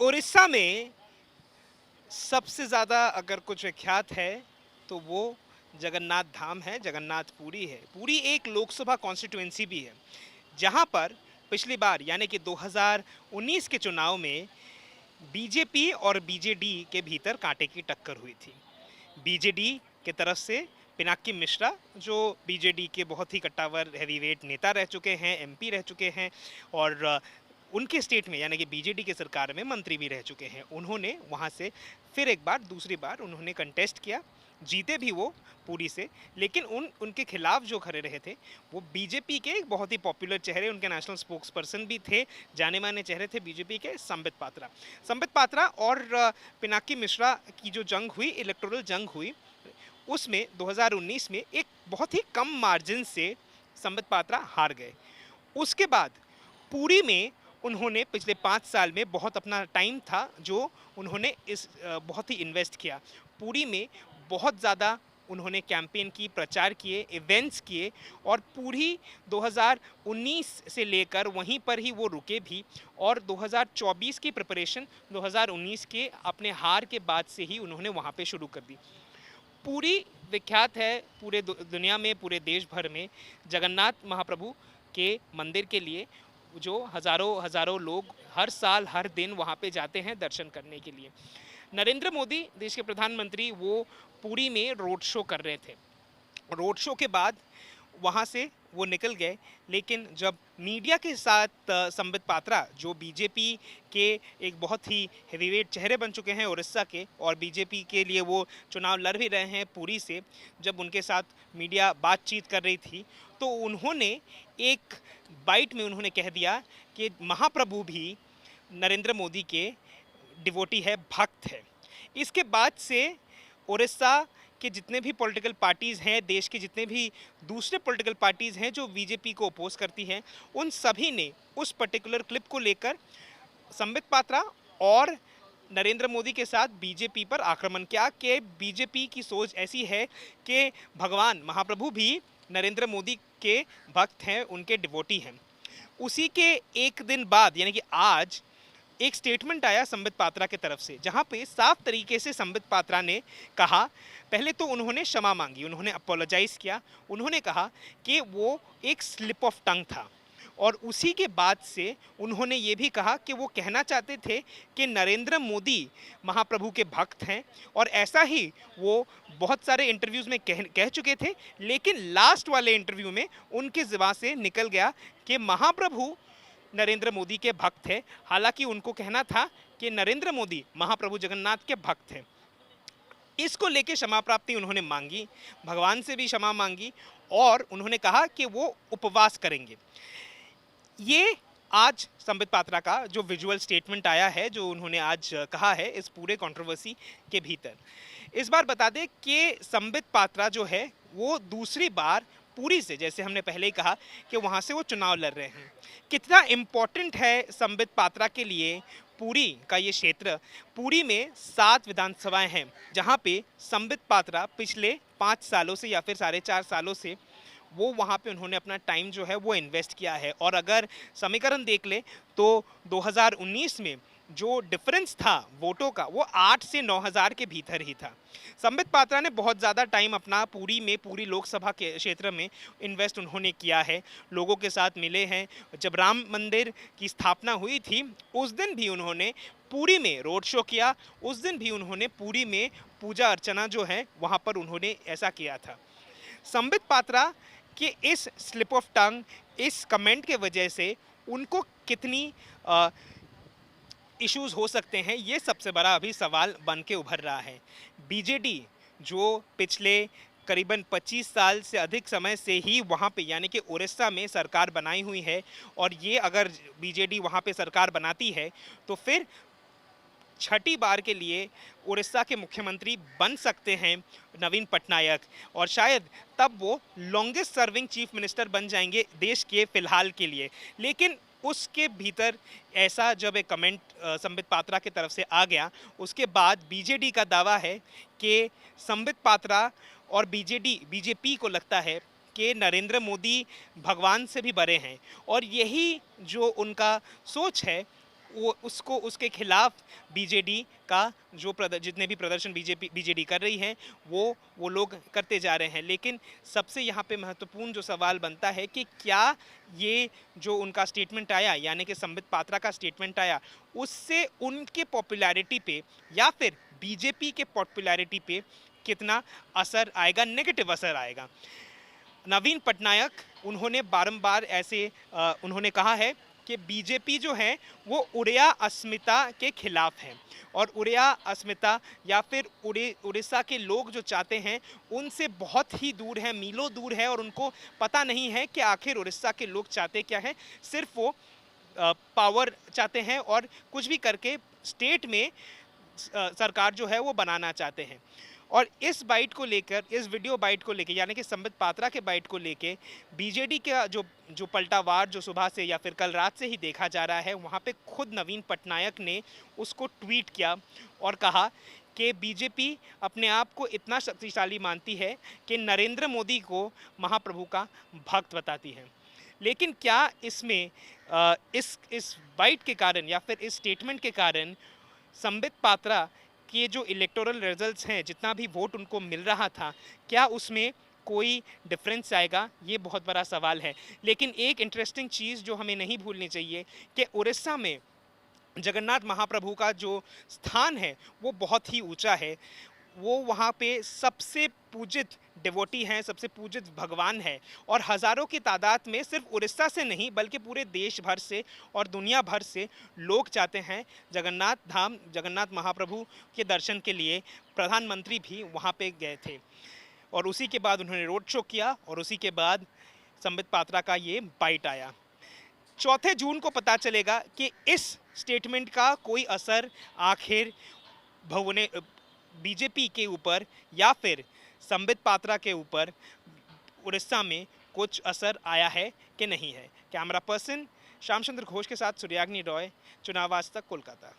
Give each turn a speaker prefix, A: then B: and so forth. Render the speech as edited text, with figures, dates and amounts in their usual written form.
A: उड़ीसा में सबसे ज़्यादा अगर कुछ विख्यात है, तो वो जगन्नाथ धाम है, जगन्नाथ पुरी है। पुरी एक लोकसभा कॉन्स्टिट्यूएंसी भी है, जहाँ पर पिछली बार यानी कि 2019 के चुनाव में बीजेपी और बीजेडी के भीतर कांटे की टक्कर हुई थी। बीजेडी की तरफ से पिनाकी मिश्रा, जो बीजेडी के बहुत ही कट्टावर हैवीवेट नेता रह चुके हैं, एमपी रह चुके हैं और उनके स्टेट में यानी कि बीजेडी की सरकार में मंत्री भी रह चुके हैं। उन्होंने वहाँ से फिर एक बार दूसरी बार उन्होंने कंटेस्ट किया, जीते भी वो पूरी से, लेकिन उनके खिलाफ जो खड़े रहे थे वो बीजेपी के एक बहुत ही पॉपुलर चेहरे, उनके नेशनल स्पोक्स पर्सन भी थे, जाने माने चेहरे थे बीजेपी के, संबित पात्रा और पिनाकी मिश्रा की जो जंग हुई, इलेक्टोरल जंग हुई, उसमें 2019 में एक बहुत ही कम मार्जिन से संबित पात्रा हार गए। उसके बाद पुरी में उन्होंने पिछले 5 साल में बहुत अपना टाइम था जो उन्होंने इस बहुत ही इन्वेस्ट किया। पुरी में बहुत ज़्यादा उन्होंने कैंपेन की, प्रचार किए, इवेंट्स किए और पूरी 2019 से लेकर वहीं पर ही वो रुके भी और 2024 की प्रिपरेशन 2019 के अपने हार के बाद से ही उन्होंने वहाँ पे शुरू कर दी। पूरी विख्यात है पूरे दुनिया में, पूरे देश भर में जगन्नाथ महाप्रभु के मंदिर के लिए, जो हज़ारों लोग हर साल हर दिन वहाँ पे जाते हैं दर्शन करने के लिए। नरेंद्र मोदी देश के प्रधानमंत्री वो पुरी में रोड शो कर रहे थे। रोड शो के बाद वहाँ से वो निकल गए, लेकिन जब मीडिया के साथ संबित पात्रा, जो बीजेपी के एक बहुत ही हेवीवेट चेहरे बन चुके हैं उड़ीसा के और बीजेपी के लिए वो चुनाव लड़ भी रहे हैं पुरी से, जब उनके साथ मीडिया बातचीत कर रही थी तो उन्होंने एक बाइट में उन्होंने कह दिया कि महाप्रभु भी नरेंद्र मोदी के डिवोटी है, भक्त है। इसके बाद से उड़ीसा के जितने भी पॉलिटिकल पार्टीज़ हैं, देश के जितने भी दूसरे पॉलिटिकल पार्टीज़ हैं जो बीजेपी को अपोज करती हैं, उन सभी ने उस पर्टिकुलर क्लिप को लेकर संबित पात्रा और नरेंद्र मोदी के साथ बीजेपी पर आक्रमण किया कि बीजेपी की सोच ऐसी है कि भगवान महाप्रभु भी नरेंद्र मोदी के भक्त हैं, उनके डिवोटी हैं। उसी के एक दिन बाद यानी कि आज एक स्टेटमेंट आया संबित पात्रा की तरफ से, जहां पे साफ तरीके से संबित पात्रा ने कहा, पहले तो उन्होंने क्षमा मांगी, उन्होंने अपोलोजाइज किया, उन्होंने कहा कि वो एक स्लिप ऑफ टंग था और उसी के बाद से उन्होंने ये भी कहा कि वो कहना चाहते थे कि नरेंद्र मोदी महाप्रभु के भक्त हैं और ऐसा ही वो बहुत सारे इंटरव्यूज़ में कह चुके थे, लेकिन लास्ट वाले इंटरव्यू में उनके ज़ुबान से निकल गया कि महाप्रभु नरेंद्र मोदी के भक्त हैं। हालांकि उनको कहना था कि नरेंद्र मोदी महाप्रभु जगन्नाथ के भक्त हैं। इसको लेके क्षमा प्राप्ति उन्होंने मांगी, भगवान से भी क्षमा मांगी और उन्होंने कहा कि वो उपवास करेंगे। ये आज संबित पात्रा का जो विजुअल स्टेटमेंट आया है, जो उन्होंने आज कहा है इस पूरे कंट्रोवर्सी के भीतर। इस बार बता दें कि संबित पात्रा जो है वो दूसरी बार पुरी से, जैसे हमने पहले ही कहा कि वहाँ से वो चुनाव लड़ रहे हैं। कितना इम्पोर्टेंट है संबित पात्रा के लिए पुरी का ये क्षेत्र? पुरी में 7 विधानसभाएं हैं जहाँ पे संबित पात्रा पिछले 5 सालों से या फिर 4.5 सालों से वो वहाँ पे उन्होंने अपना टाइम जो है वो इन्वेस्ट किया है। और अगर समीकरण देख ले तो 2019 में जो डिफरेंस था वोटों का वो 8 से 9,000 के भीतर ही था। संबित पात्रा ने बहुत ज़्यादा टाइम अपना पुरी में, पूरी लोकसभा के क्षेत्र में इन्वेस्ट उन्होंने किया है, लोगों के साथ मिले हैं। जब राम मंदिर की स्थापना हुई थी उस दिन भी उन्होंने पुरी में रोड शो किया, उस दिन भी उन्होंने पुरी में पूजा अर्चना जो है वहाँ पर उन्होंने ऐसा किया था। संबित पात्रा के इस स्लिप ऑफ टंग, इस कमेंट के वजह से उनको कितनी इश्यूज़ हो सकते हैं, ये सबसे बड़ा अभी सवाल बन के उभर रहा है। बीजेडी जो पिछले करीबन 25 साल से अधिक समय से ही वहाँ पे यानी कि उड़ीसा में सरकार बनाई हुई है और ये अगर बीजेडी वहाँ पे सरकार बनाती है तो फिर छठी बार के लिए उड़ीसा के मुख्यमंत्री बन सकते हैं नवीन पटनायक और शायद तब वो लॉन्गेस्ट सर्विंग चीफ मिनिस्टर बन जाएंगे देश के फिलहाल के लिए। लेकिन उसके भीतर ऐसा जब एक कमेंट संबित पात्रा की तरफ से आ गया, उसके बाद बीजेडी का दावा है कि संबित पात्रा और बीजेपी को लगता है कि नरेंद्र मोदी भगवान से भी बड़े हैं और यही जो उनका सोच है वो उसको उसके खिलाफ बीजेडी का जो जितने भी प्रदर्शन बीजेडी कर रही है वो लोग करते जा रहे हैं। लेकिन सबसे यहाँ पे महत्वपूर्ण जो सवाल बनता है कि क्या ये जो उनका स्टेटमेंट आया, यानी कि संबित पात्रा का स्टेटमेंट आया, उससे उनके पॉपुलैरिटी पे या फिर बीजेपी के पॉपुलैरिटी पे कितना असर आएगा, नेगेटिव असर आएगा। नवीन पटनायक उन्होंने बारंबार ऐसे उन्होंने कहा है कि बीजेपी जो है वो उड़िया अस्मिता के खिलाफ है और उड़िया अस्मिता या फिर उड़ीसा के लोग जो चाहते हैं उनसे बहुत ही दूर है, मीलों दूर है, और उनको पता नहीं है कि आखिर उड़ीसा के लोग चाहते क्या हैं। सिर्फ वो पावर चाहते हैं और कुछ भी करके स्टेट में सरकार जो है वो बनाना चाहते हैं। और इस बाइट को लेकर, इस वीडियो बाइट को लेकर, यानी कि संबित पात्रा के बाइट को लेके बीजेडी का जो पलटावार जो सुबह से या फिर कल रात से ही देखा जा रहा है, वहाँ पे खुद नवीन पटनायक ने उसको ट्वीट किया और कहा कि बीजेपी अपने आप को इतना शक्तिशाली मानती है कि नरेंद्र मोदी को महाप्रभु का भक्त बताती है। लेकिन क्या इसमें इस बाइट के कारण या फिर इस स्टेटमेंट के कारण संबित पात्रा के जो इलेक्टोरल रिजल्ट्स हैं, जितना भी वोट उनको मिल रहा था, क्या उसमें कोई डिफरेंस आएगा? ये बहुत बड़ा सवाल है। लेकिन एक इंटरेस्टिंग चीज़ जो हमें नहीं भूलनी चाहिए कि उड़ीसा में जगन्नाथ महाप्रभु का जो स्थान है वो बहुत ही ऊंचा है। वो वहाँ पे सबसे पूजित डिवोटी हैं, सबसे पूजित भगवान है, और हज़ारों की तादाद में सिर्फ उड़ीसा से नहीं बल्कि पूरे देश भर से और दुनिया भर से लोग चाहते हैं जगन्नाथ धाम, जगन्नाथ महाप्रभु के दर्शन के लिए। प्रधानमंत्री भी वहाँ पे गए थे और उसी के बाद उन्होंने रोड शो किया और उसी के बाद संबित पात्रा का ये बाइट आया। 4 जून को पता चलेगा कि इस स्टेटमेंट का कोई असर आखिर भवने बीजेपी के ऊपर या फिर संबित पात्रा के ऊपर उड़ीसा में कुछ असर आया है कि नहीं है। कैमरा पर्सन श्यामचंद्र घोष के साथ सूर्याग्नि रॉय, चुनाव आज तक, कोलकाता।